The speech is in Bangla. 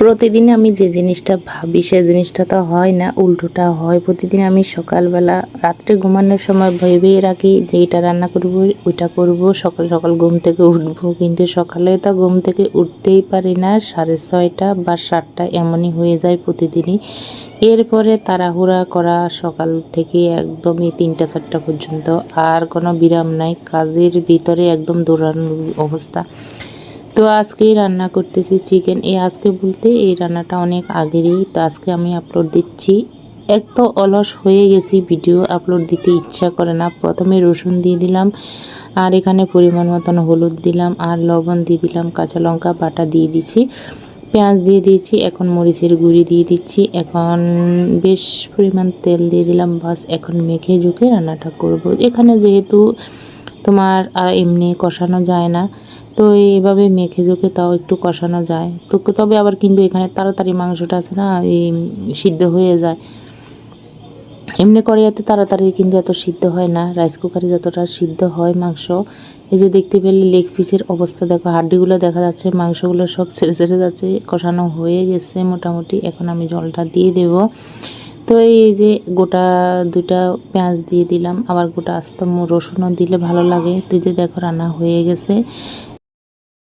প্রতিদিন আমি যে জিনিসটা ভাবি সে জিনিসটা তো হয় না, উল্টোটা হয়। প্রতিদিন আমি সকালবেলা রাত্রে ঘুমানোর সময় ভেবেই রাখি যে এটা রান্না করব, ওইটা করব, সকাল সকাল ঘুম থেকে উঠবো, কিন্তু সকালে তো ঘুম থেকে উঠতেই পারি না। 6:30 বা 7টা এমনই হয়ে যায় প্রতিদিনই। এরপরে তাড়াহুড়া করা সকাল থেকে একদমই 3টা 4টা পর্যন্ত, আর কোনো বিরাম নাই, কাজের ভিতরে একদম দৌড়ানোর অবস্থা। তো আজকেই রান্না করতেছি চিকেন। আজকে বলতে এই রান্নাটা অনেক আগেরই, তো আজকে আমি আপলোড দিচ্ছি। এক তো অলস হয়ে গেছি, ভিডিও আপলোড দিতে ইচ্ছা করে না। প্রথমে রসুন দিয়ে দিলাম, আর এখানে পরিমাণ মতন হলুদ দিলাম, আর লবণ দিয়ে দিলাম, কাঁচা লঙ্কা বাটা দিয়ে দিচ্ছি, পেঁয়াজ দিয়ে দিয়েছি, এখন মরিচের গুঁড়ি দিয়ে দিচ্ছি, এখন বেশ পরিমাণ তেল দিয়ে দিলাম। বাস এখন মেখে ঝুঁকে রান্নাটা করব। এখানে যেহেতু তোমার এমনি কষানো যায় না, তো এইভাবে মেখে ঝুঁকে তাও একটু কষানো যায়। তো তবে আবার কিন্তু এখানে তাড়াতাড়ি মাংসটা আছে না, সিদ্ধ হয়ে যায়। এমনি কড়াইতে তাড়াতাড়ি কিন্তু এত সিদ্ধ হয় না, রাইস কুকারে যতটা সিদ্ধ হয় মাংস। এই যে দেখতে পেলে লেগ পিসের অবস্থা দেখো, হাড্ডিগুলো দেখা যাচ্ছে, মাংসগুলো সব ছেড়ে ছেড়ে যাচ্ছে, কষানো হয়ে গেছে মোটামুটি। এখন আমি জলটা দিয়ে দেব। তো এই যে গোটা 2টা পেঁয়াজ দিয়ে দিলাম, আবার গোটা আস্ত রসুনও দিলে ভালো লাগে। তো যে দেখো রান্না হয়ে গেছে।